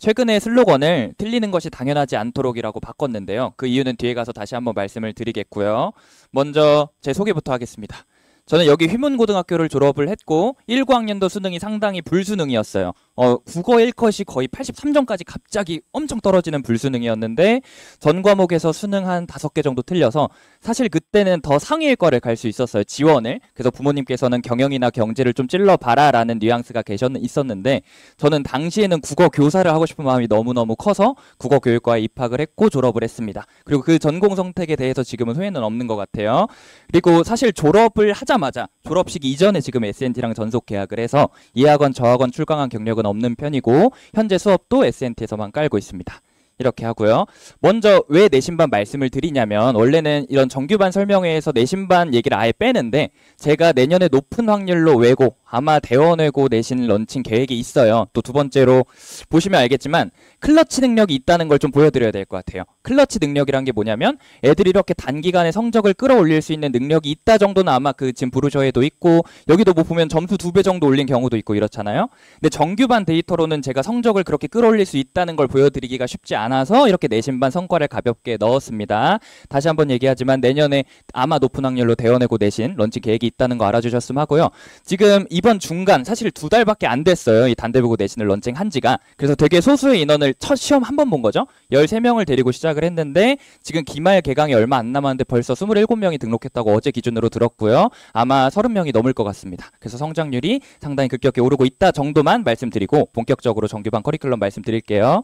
최근에 슬로건을 틀리는 것이 당연하지 않도록이라고 바꿨는데요. 그 이유는 뒤에 가서 다시 한번 말씀을 드리겠고요. 먼저 제 소개부터 하겠습니다. 저는 여기 휘문고등학교를 졸업을 했고 19학년도 수능이 상당히 불수능이었어요. 국어 1컷이 거의 83점까지 갑자기 엄청 떨어지는 불수능이었는데 전 과목에서 수능 한 5개 정도 틀려서 사실 그때는 더 상위일 거를 갈 수 있었어요. 지원을. 그래서 부모님께서는 경영이나 경제를 좀 찔러봐라 라는 뉘앙스가 있었는데 저는 당시에는 국어 교사를 하고 싶은 마음이 너무너무 커서 국어교육과에 입학을 했고 졸업을 했습니다. 그리고 그 전공 선택에 대해서 지금은 후회는 없는 것 같아요. 그리고 사실 졸업을 하자마자 졸업식 이전에 지금 S&T랑 전속 계약을 해서 이 학원 저 학원 출강한 경력은 없는 편이고 현재 수업도 S&T에서만 깔고 있습니다. 이렇게 하고요. 먼저 왜 내신반 말씀을 드리냐면 원래는 이런 정규반 설명회에서 내신반 얘기를 아예 빼는데 제가 내년에 높은 확률로 외고 아마 대원외고 내신 런칭 계획이 있어요. 또 두 번째로 보시면 알겠지만 클러치 능력이 있다는 걸 좀 보여드려야 될 것 같아요. 클러치 능력이란 게 뭐냐면 애들이 이렇게 단기간에 성적을 끌어올릴 수 있는 능력이 있다 정도는 아마 그 지금 브루셔에도 있고 여기도 뭐 보면 점수 2배 정도 올린 경우도 있고 이렇잖아요. 근데 정규반 데이터로는 제가 성적을 그렇게 끌어올릴 수 있다는 걸 보여드리기가 쉽지 않아서 이렇게 내신반 성과를 가볍게 넣었습니다. 다시 한번 얘기하지만 내년에 아마 높은 확률로 대원외고 내신 런칭 계획이 있다는 거 알아주셨으면 하고요. 지금 이번 중간 사실 2달밖에 안 됐어요. 이 단대보고 내신을 런칭한 지가. 그래서 되게 소수의 인원을 첫 시험 한 번 본 거죠. 13명을 데리고 시작을 했는데 지금 기말 개강이 얼마 안 남았는데 벌써 27명이 등록했다고 어제 기준으로 들었고요. 아마 30명이 넘을 것 같습니다. 그래서 성장률이 상당히 급격히 오르고 있다 정도만 말씀드리고 본격적으로 정규반 커리큘럼 말씀드릴게요.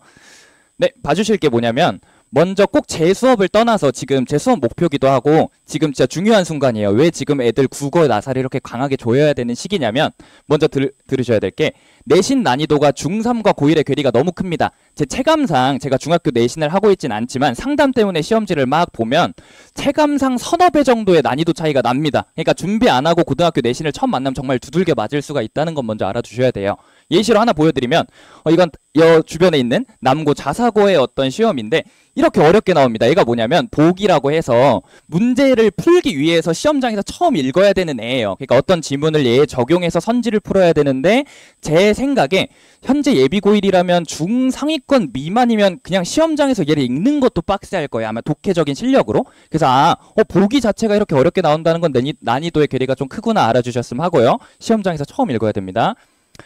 네, 봐주실 게 뭐냐면 먼저 꼭 제 수업을 떠나서 지금 제 수업 목표기도 하고 지금 진짜 중요한 순간이에요. 왜 지금 애들 국어 나사를 이렇게 강하게 조여야 되는 시기냐면 먼저 들으셔야 될 게 내신 난이도가 중3과 고1의 괴리가 너무 큽니다. 제 체감상 제가 중학교 내신을 하고 있진 않지만 상담 때문에 시험지를 막 보면 체감상 서너 배 정도의 난이도 차이가 납니다. 그러니까 준비 안 하고 고등학교 내신을 처음 만나면 정말 두들겨 맞을 수가 있다는 건 먼저 알아주셔야 돼요. 예시로 하나 보여드리면 이건 여 주변에 있는 남고 자사고의 어떤 시험인데 이렇게 어렵게 나옵니다. 얘가 뭐냐면 복이라고 해서 문제를 풀기 위해서 시험장에서 처음 읽어야 되는 애예요. 그러니까 어떤 지문을 얘에 적용해서 선지를 풀어야 되는데 제 생각에 현재 예비 고1이라면 중상위권 미만이면 그냥 시험장에서 얘를 읽는 것도 빡세할 거예요. 아마 독해적인 실력으로. 그래서 보기 자체가 이렇게 어렵게 나온다는 건 난이도의 괴리가 좀 크구나 알아주셨으면 하고요. 시험장에서 처음 읽어야 됩니다.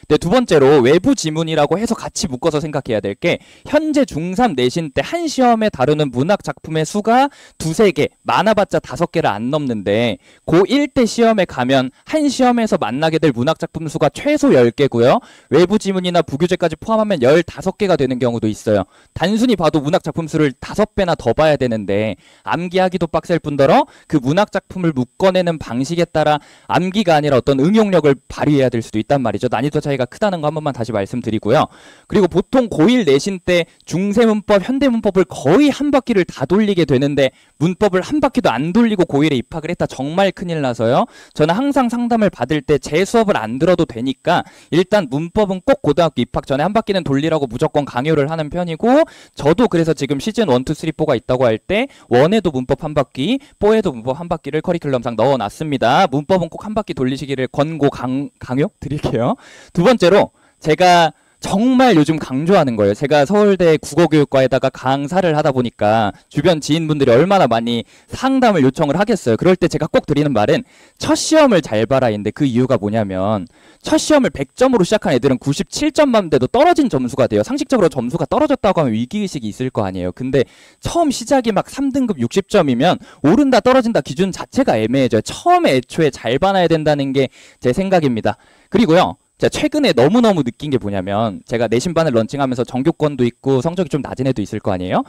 네, 두 번째로 외부 지문이라고 해서 같이 묶어서 생각해야 될 게 현재 중3 내신 때 한 시험에 다루는 문학 작품의 수가 2-3개, 많아봤자 5개를 안 넘는데 고1 때 시험에 가면 한 시험에서 만나게 될 문학 작품 수가 최소 10개고요. 외부 지문이나 부교재까지 포함하면 15개가 되는 경우도 있어요. 단순히 봐도 문학 작품 수를 5배나 더 봐야 되는데 암기하기도 빡셀 뿐더러 그 문학 작품을 묶어내는 방식에 따라 암기가 아니라 어떤 응용력을 발휘해야 될 수도 있단 말이죠. 난이도 차이가 크다는 거 한 번만 다시 말씀드리고요. 그리고 보통 고1 내신 때 중세 문법, 현대 문법을 거의 한 바퀴를 다 돌리게 되는데 문법을 한 바퀴도 안 돌리고 고1에 입학을 했다 정말 큰일 나서요. 저는 항상 상담을 받을 때 제 수업을 안 들어도 되니까 일단 문법은 꼭 고등학교 입학 전에 한 바퀴는 돌리라고 무조건 강요를 하는 편이고 저도 그래서 지금 시즌 1, 2, 3, 4가 있다고 할 때 1에도 문법 한 바퀴, 4에도 문법 한 바퀴를 커리큘럼상 넣어놨습니다. 문법은 꼭 한 바퀴 돌리시기를 권고 강요 드릴게요. 두 번째로 제가 정말 요즘 강조하는 거예요. 제가 서울대 국어교육과에다가 강사를 하다 보니까 주변 지인분들이 얼마나 많이 상담을 요청을 하겠어요. 그럴 때 제가 꼭 드리는 말은 첫 시험을 잘 봐라인데 그 이유가 뭐냐면 첫 시험을 100점으로 시작한 애들은 97점만 돼도 떨어진 점수가 돼요. 상식적으로 점수가 떨어졌다고 하면 위기의식이 있을 거 아니에요. 근데 처음 시작이 막 3등급 60점이면 오른다 떨어진다 기준 자체가 애매해져요. 처음에 애초에 잘 봐놔야 된다는 게 제 생각입니다. 그리고요. 제가 최근에 너무너무 느낀 게 뭐냐면 제가 내신반을 런칭하면서 정규권도 있고 성적이 좀 낮은 애도 있을 거 아니에요?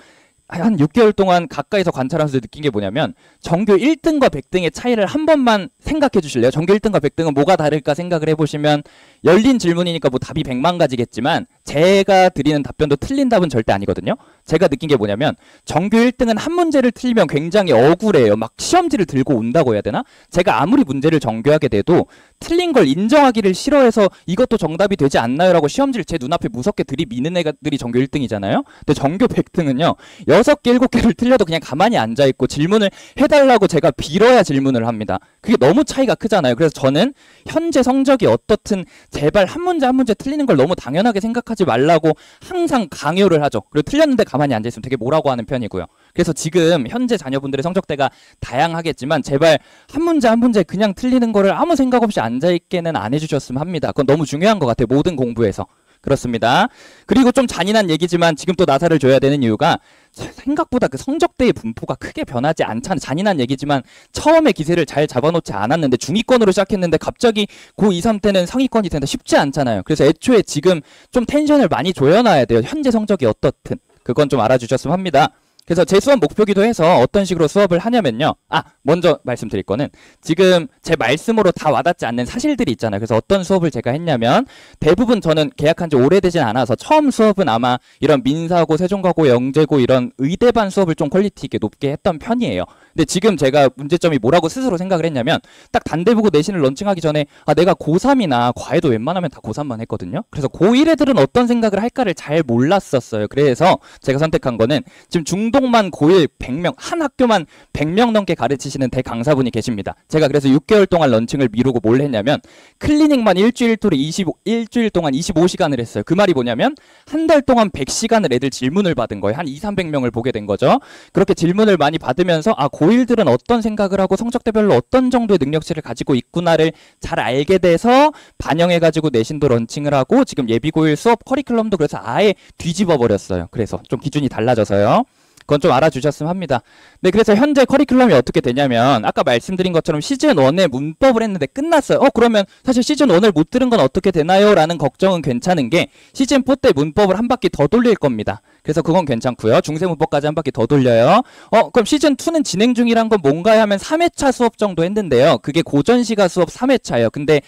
한 6개월 동안 가까이서 관찰하면서 느낀 게 뭐냐면 전교 1등과 100등의 차이를 한 번만 생각해 주실래요? 전교 1등과 100등은 뭐가 다를까 생각을 해보시면 열린 질문이니까 뭐 답이 100만 가지겠지만 제가 드리는 답변도 틀린 답은 절대 아니거든요. 제가 느낀 게 뭐냐면 전교 1등은 한 문제를 틀리면 굉장히 억울해요. 막 시험지를 들고 온다고 해야 되나? 제가 아무리 문제를 정교하게 돼도 틀린 걸 인정하기를 싫어해서 이것도 정답이 되지 않나요? 라고 시험지를 제 눈앞에 무섭게 들이미는 애들이 전교 1등이잖아요. 근데 전교 100등은요. 6개, 7개를 틀려도 그냥 가만히 앉아있고 질문을 해달라고 제가 빌어야 질문을 합니다. 그게 너무 차이가 크잖아요. 그래서 저는 현재 성적이 어떻든 제발 한 문제 한 문제 틀리는 걸 너무 당연하게 생각하지 말라고 항상 강요를 하죠. 그리고 틀렸는데 가만히 앉아있으면 되게 뭐라고 하는 편이고요. 그래서 지금 현재 자녀분들의 성적대가 다양하겠지만 제발 한 문제 한 문제 그냥 틀리는 거를 아무 생각 없이 앉아있게는 안 해주셨으면 합니다. 그건 너무 중요한 것 같아요. 모든 공부에서. 그렇습니다. 그리고 좀 잔인한 얘기지만 지금 또 나사를 줘야 되는 이유가 생각보다 그 성적대의 분포가 크게 변하지 않잖아요. 잔인한 얘기지만 처음에 기세를 잘 잡아놓지 않았는데 중위권으로 시작했는데 갑자기 고2, 3 때는 상위권이 된다 쉽지 않잖아요. 그래서 애초에 지금 좀 텐션을 많이 조여놔야 돼요. 현재 성적이 어떻든. 그건 좀 알아주셨으면 합니다. 그래서 제 수업 목표기도 해서 어떤 식으로 수업을 하냐면요. 먼저 말씀드릴 거는 지금 제 말씀으로 다 와닿지 않는 사실들이 있잖아요. 그래서 어떤 수업을 제가 했냐면 대부분 저는 계약한 지 오래되진 않아서 처음 수업은 아마 이런 민사고, 세종가고, 영재고 이런 의대반 수업을 좀 퀄리티 있게 높게 했던 편이에요. 근데 지금 제가 문제점이 뭐라고 스스로 생각을 했냐면 딱 단대보고 내신을 런칭하기 전에 내가 고3이나 과외도 웬만하면 다 고3만 했거든요. 그래서 고1 애들은 어떤 생각을 할까를 잘 몰랐었어요. 그래서 제가 선택한 거는 지금 중동만 고1 100명, 한 학교만 100명 넘게 가르치시는 대강사분이 계십니다. 제가 그래서 6개월 동안 런칭을 미루고 뭘 했냐면 클리닉만 일주일 동안 25시간을 했어요. 그 말이 뭐냐면 한 달 동안 100시간을 애들 질문을 받은 거예요. 한 200~300명을 보게 된 거죠. 그렇게 질문을 많이 받으면서 고1들은 어떤 생각을 하고 성적대별로 어떤 정도의 능력치를 가지고 있구나를 잘 알게 돼서 반영해가지고 내신도 런칭을 하고 지금 예비고1 수업 커리큘럼도 그래서 아예 뒤집어 버렸어요. 그래서 좀 기준이 달라져서요. 그건 좀 알아주셨으면 합니다. 네, 그래서 현재 커리큘럼이 어떻게 되냐면 아까 말씀드린 것처럼 시즌1에 문법을 했는데 끝났어요. 그러면 사실 시즌1을 못 들은 건 어떻게 되나요? 라는 걱정은 괜찮은 게 시즌4 때 문법을 한 바퀴 더 돌릴 겁니다. 그래서 그건 괜찮고요. 중세 문법까지 한 바퀴 더 돌려요. 그럼 시즌2는 진행 중이란 건 뭔가 하면 3회차 수업 정도 했는데요. 그게 고전시가 수업 3회차예요. 근데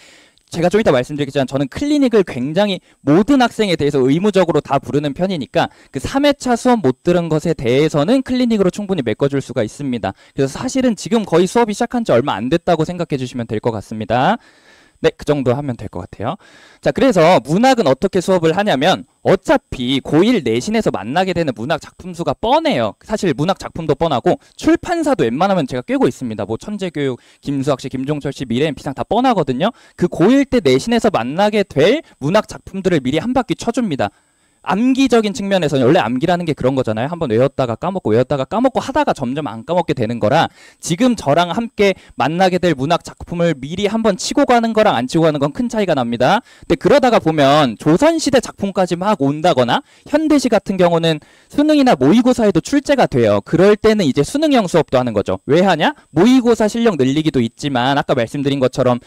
제가 좀 이따 말씀드리겠지만 저는 클리닉을 굉장히 모든 학생에 대해서 의무적으로 다 부르는 편이니까 그 3회차 수업 못 들은 것에 대해서는 클리닉으로 충분히 메꿔줄 수가 있습니다. 그래서 사실은 지금 거의 수업이 시작한 지 얼마 안 됐다고 생각해 주시면 될 것 같습니다. 네, 그 정도 하면 될 것 같아요. 자, 그래서 문학은 어떻게 수업을 하냐면 어차피 고1 내신에서 만나게 되는 문학 작품 수가 뻔해요. 사실 문학 작품도 뻔하고 출판사도 웬만하면 제가 꿰고 있습니다. 뭐 천재교육, 김수학 씨, 김종철 씨, 미래앤피상 다 뻔하거든요. 그 고1 때 내신에서 만나게 될 문학 작품들을 미리 한 바퀴 쳐줍니다. 암기적인 측면에서는 원래 암기라는 게 그런 거잖아요. 한번 외웠다가 까먹고 하다가 점점 안 까먹게 되는 거라 지금 저랑 함께 만나게 될 문학 작품을 미리 한번 치고 가는 거랑 안 치고 가는 건 큰 차이가 납니다. 근데 그러다가 보면 조선시대 작품까지 막 온다거나 현대시 같은 경우는 수능이나 모의고사에도 출제가 돼요. 그럴 때는 이제 수능형 수업도 하는 거죠. 왜 하냐? 모의고사 실력 늘리기도 있지만 아까 말씀드린 것처럼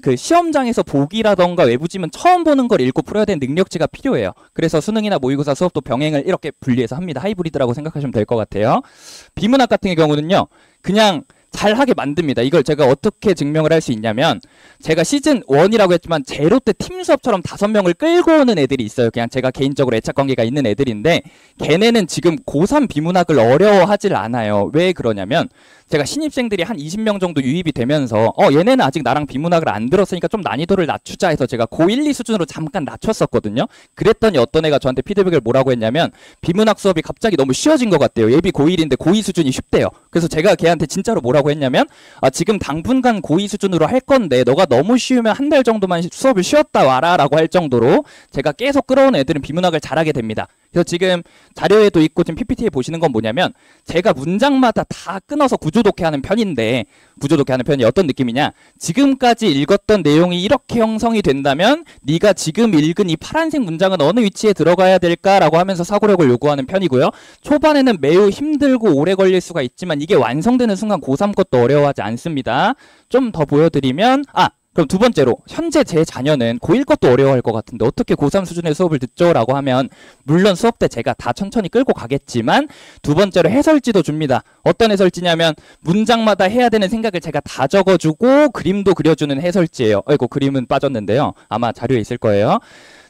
그 시험장에서 보기라던가 외부지문 처음 보는 걸 읽고 풀어야 되는 능력치가 필요해요. 그래서 수능이나 모의고사 수업도 병행을 이렇게 분리해서 합니다. 하이브리드라고 생각하시면 될 것 같아요. 비문학 같은 경우는요. 그냥 잘하게 만듭니다. 이걸 제가 어떻게 증명을 할 수 있냐면 제가 시즌1이라고 했지만 제로 때 팀 수업처럼 5명을 끌고 오는 애들이 있어요. 그냥 제가 개인적으로 애착관계가 있는 애들인데 걔네는 지금 고3 비문학을 어려워하질 않아요. 왜 그러냐면 제가 신입생들이 한 20명 정도 유입이 되면서 얘네는 아직 나랑 비문학을 안 들었으니까 좀 난이도를 낮추자 해서 제가 고1, 2 수준으로 잠깐 낮췄었거든요. 그랬더니 어떤 애가 저한테 피드백을 뭐라고 했냐면 비문학 수업이 갑자기 너무 쉬워진 것 같대요. 예비 고1인데 고2 수준이 쉽대요. 그래서 제가 걔한테 진짜로 뭐라고 했냐면 지금 당분간 고2 수준으로 할 건데 너가 너무 쉬우면 한 달 정도만 수업을 쉬었다 와라 라고 할 정도로 제가 계속 끌어오는 애들은 비문학을 잘하게 됩니다. 그래서 지금 자료에도 있고 지금 PPT에 보시는 건 뭐냐면 제가 문장마다 다 끊어서 구조독해하는 편인데 구조독해하는 편이 어떤 느낌이냐 지금까지 읽었던 내용이 이렇게 형성이 된다면 네가 지금 읽은 이 파란색 문장은 어느 위치에 들어가야 될까라고 하면서 사고력을 요구하는 편이고요. 초반에는 매우 힘들고 오래 걸릴 수가 있지만 이게 완성되는 순간 고3 것도 어려워하지 않습니다. 좀 더 보여드리면 그럼 두 번째로 현재 제 자녀는 고1 것도 어려워할 것 같은데 어떻게 고3 수준의 수업을 듣죠? 라고 하면 물론 수업 때 제가 다 천천히 끌고 가겠지만 두 번째로 해설지도 줍니다. 어떤 해설지냐면 문장마다 해야 되는 생각을 제가 다 적어주고 그림도 그려주는 해설지예요. 아이고 그림은 빠졌는데요. 아마 자료에 있을 거예요.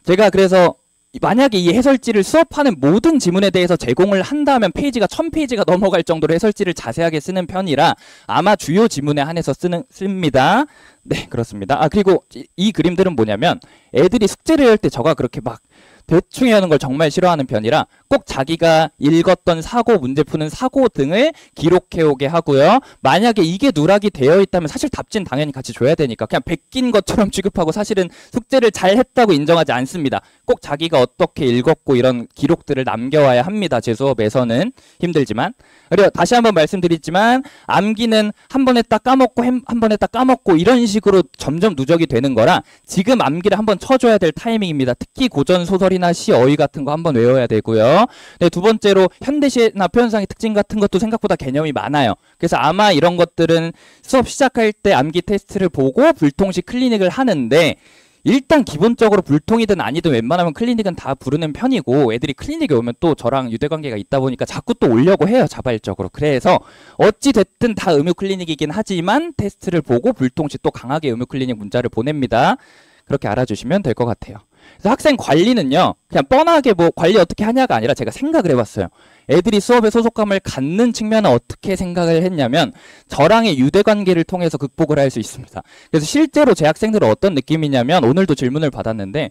제가 그래서 만약에 이 해설지를 수업하는 모든 지문에 대해서 제공을 한다면 페이지가 1000페이지가 넘어갈 정도로 해설지를 자세하게 쓰는 편이라 아마 주요 지문에 한해서 씁니다. 네, 그렇습니다. 그리고 이 그림들은 뭐냐면 애들이 숙제를 할 때 저가 그렇게 막 대충 외우는 걸 정말 싫어하는 편이라 꼭 자기가 읽었던 사고, 문제 푸는 사고 등을 기록해오게 하고요. 만약에 이게 누락이 되어 있다면 사실 답지는 당연히 같이 줘야 되니까 그냥 베낀 것처럼 취급하고 사실은 숙제를 잘 했다고 인정하지 않습니다. 꼭 자기가 어떻게 읽었고 이런 기록들을 남겨와야 합니다. 제 수업에서는 힘들지만. 그리고 다시 한번 말씀드리지만 암기는 한 번 했다 까먹고 한 번 했다 까먹고 이런 식으로 점점 누적이 되는 거라 지금 암기를 한번 쳐줘야 될 타이밍입니다. 특히 고전 소설이나 시, 어휘 같은 거 한번 외워야 되고요. 네, 두 번째로 현대시나 표현상의 특징 같은 것도 생각보다 개념이 많아요. 그래서 아마 이런 것들은 수업 시작할 때 암기 테스트를 보고 불통식 클리닉을 하는데 일단 기본적으로 불통이든 아니든 웬만하면 클리닉은 다 부르는 편이고 애들이 클리닉에 오면 또 저랑 유대관계가 있다 보니까 자꾸 또 오려고 해요. 자발적으로. 그래서 어찌됐든 다 의무 클리닉이긴 하지만 테스트를 보고 불통식 또 강하게 의무 클리닉 문자를 보냅니다. 그렇게 알아주시면 될 것 같아요. 그래서 학생 관리는요. 그냥 뻔하게 뭐 관리 어떻게 하냐가 아니라 제가 생각을 해봤어요. 애들이 수업에 소속감을 갖는 측면은 어떻게 생각을 했냐면 저랑의 유대관계를 통해서 극복을 할 수 있습니다. 그래서 실제로 제 학생들은 어떤 느낌이냐면 오늘도 질문을 받았는데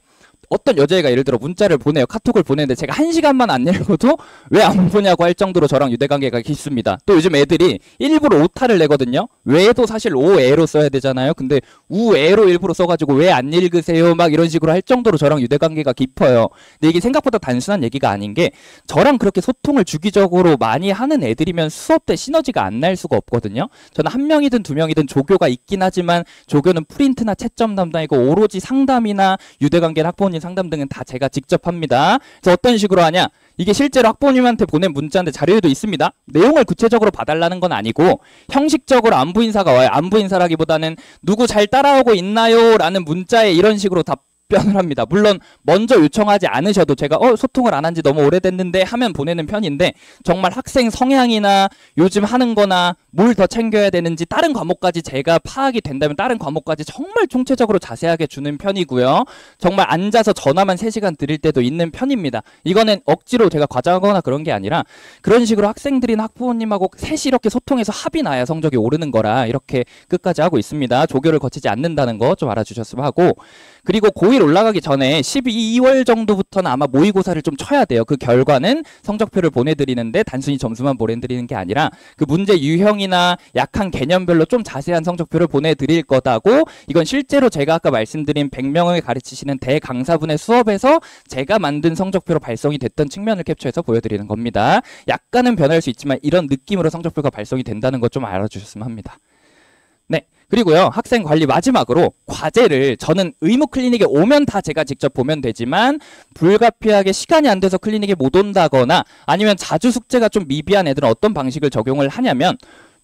어떤 여자애가 예를 들어 문자를 보내요. 카톡을 보내는데 제가 1시간만 안 읽어도 왜 안 보냐고 할 정도로 저랑 유대관계가 깊습니다. 또 요즘 애들이 일부러 오타를 내거든요. 왜도 사실 오애로 써야 되잖아요. 근데 우애로 일부러 써가지고 왜 안 읽으세요? 막 이런 식으로 할 정도로 저랑 유대관계가 깊어요. 근데 이게 생각보다 단순한 얘기가 아닌 게 저랑 그렇게 소통을 주기적으로 많이 하는 애들이면 수업 때 시너지가 안 날 수가 없거든요. 저는 한 명이든 두 명이든 조교가 있긴 하지만 조교는 프린트나 채점 담당이고 오로지 상담이나 유대관계나 학부모님 상담 등은 다 제가 직접 합니다. 그래서 어떤 식으로 하냐? 이게 실제로 학부모님한테 보낸 문자인데 자료에도 있습니다. 내용을 구체적으로 봐달라는 건 아니고 형식적으로 안부 인사가 와요. 안부 인사라기보다는 누구 잘 따라오고 있나요? 라는 문자에 이런 식으로 답변을 합니다. 물론 먼저 요청하지 않으셔도 제가 소통을 안 한 지 너무 오래됐는데 하면 보내는 편인데 정말 학생 성향이나 요즘 하는 거나 뭘 더 챙겨야 되는지 다른 과목까지 제가 파악이 된다면 다른 과목까지 정말 총체적으로 자세하게 주는 편이고요. 정말 앉아서 전화만 3시간 드릴 때도 있는 편입니다. 이거는 억지로 제가 과장하거나 그런 게 아니라 그런 식으로 학생들이나 학부모님하고 셋이 이렇게 소통해서 합이 나야 성적이 오르는 거라 이렇게 끝까지 하고 있습니다. 조교를 거치지 않는다는 거 좀 알아주셨으면 하고 그리고 고1 올라가기 전에 12월 정도부터는 아마 모의고사를 좀 쳐야 돼요. 그 결과는 성적표를 보내드리는데 단순히 점수만 보내드리는 게 아니라 그 문제 유형이나 약한 개념별로 좀 자세한 성적표를 보내드릴 거다고 이건 실제로 제가 아까 말씀드린 100명을 가르치시는 대강사분의 수업에서 제가 만든 성적표로 발송이 됐던 측면을 캡처해서 보여드리는 겁니다. 약간은 변할 수 있지만 이런 느낌으로 성적표가 발송이 된다는 것 좀 알아주셨으면 합니다. 네. 그리고요 학생 관리 마지막으로 과제를 저는 의무 클리닉에 오면 다 제가 직접 보면 되지만 불가피하게 시간이 안 돼서 클리닉에 못 온다거나 아니면 자주 숙제가 좀 미비한 애들은 어떤 방식을 적용을 하냐면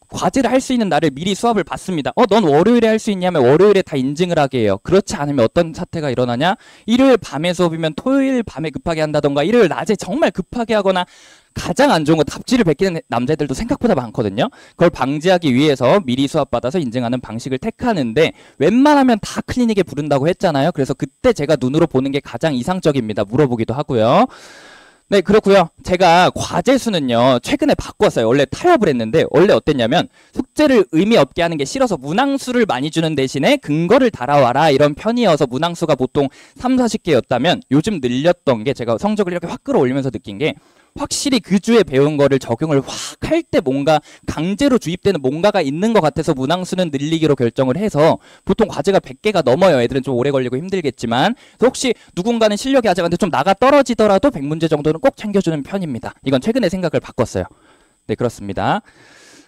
과제를 할 수 있는 날을 미리 수업을 받습니다. 넌 월요일에 할 수 있냐면 월요일에 다 인증을 하게 해요. 그렇지 않으면 어떤 사태가 일어나냐? 일요일 밤에 수업이면 토요일 밤에 급하게 한다던가 일요일 낮에 정말 급하게 하거나 가장 안 좋은 건 답지를 베끼는 남자들도 생각보다 많거든요. 그걸 방지하기 위해서 미리 수업 받아서 인증하는 방식을 택하는데 웬만하면 다 클리닉에 부른다고 했잖아요. 그래서 그때 제가 눈으로 보는 게 가장 이상적입니다. 물어보기도 하고요. 네, 그렇고요. 제가 과제 수는요. 최근에 바꿨어요. 원래 타협을 했는데 원래 어땠냐면 숙제를 의미 없게 하는 게 싫어서 문항수를 많이 주는 대신에 근거를 달아와라 이런 편이어서 문항수가 보통 3, 40개였다면 요즘 늘렸던 게 제가 성적을 이렇게 확 끌어올리면서 느낀 게 확실히 그 주에 배운 거를 적용을 확 할 때 뭔가 강제로 주입되는 뭔가가 있는 것 같아서 문항수는 늘리기로 결정을 해서 보통 과제가 100개가 넘어요. 애들은 좀 오래 걸리고 힘들겠지만 혹시 누군가는 실력이 아직 안돼 좀 나가 떨어지더라도 100문제 정도는 꼭 챙겨주는 편입니다. 이건 최근에 생각을 바꿨어요. 네, 그렇습니다.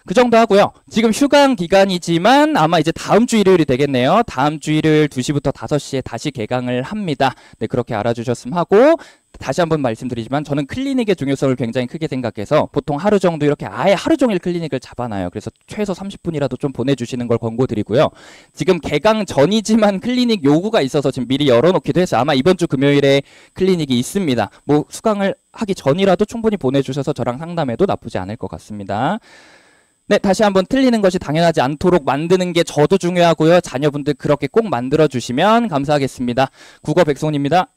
그 정도 하고요. 지금 휴강 기간이지만 아마 이제 다음 주 일요일이 되겠네요. 다음 주 일요일 2시부터 5시에 다시 개강을 합니다. 네, 그렇게 알아주셨으면 하고 다시 한번 말씀드리지만 저는 클리닉의 중요성을 굉장히 크게 생각해서 보통 하루 정도 이렇게 아예 하루 종일 클리닉을 잡아놔요. 그래서 최소 30분이라도 좀 보내주시는 걸 권고드리고요. 지금 개강 전이지만 클리닉 요구가 있어서 지금 미리 열어놓기도 해서 아마 이번 주 금요일에 클리닉이 있습니다. 뭐 수강을 하기 전이라도 충분히 보내주셔서 저랑 상담해도 나쁘지 않을 것 같습니다. 네, 다시 한번 틀리는 것이 당연하지 않도록 만드는 게 저도 중요하고요. 자녀분들 그렇게 꼭 만들어주시면 감사하겠습니다. 국어 백송입니다.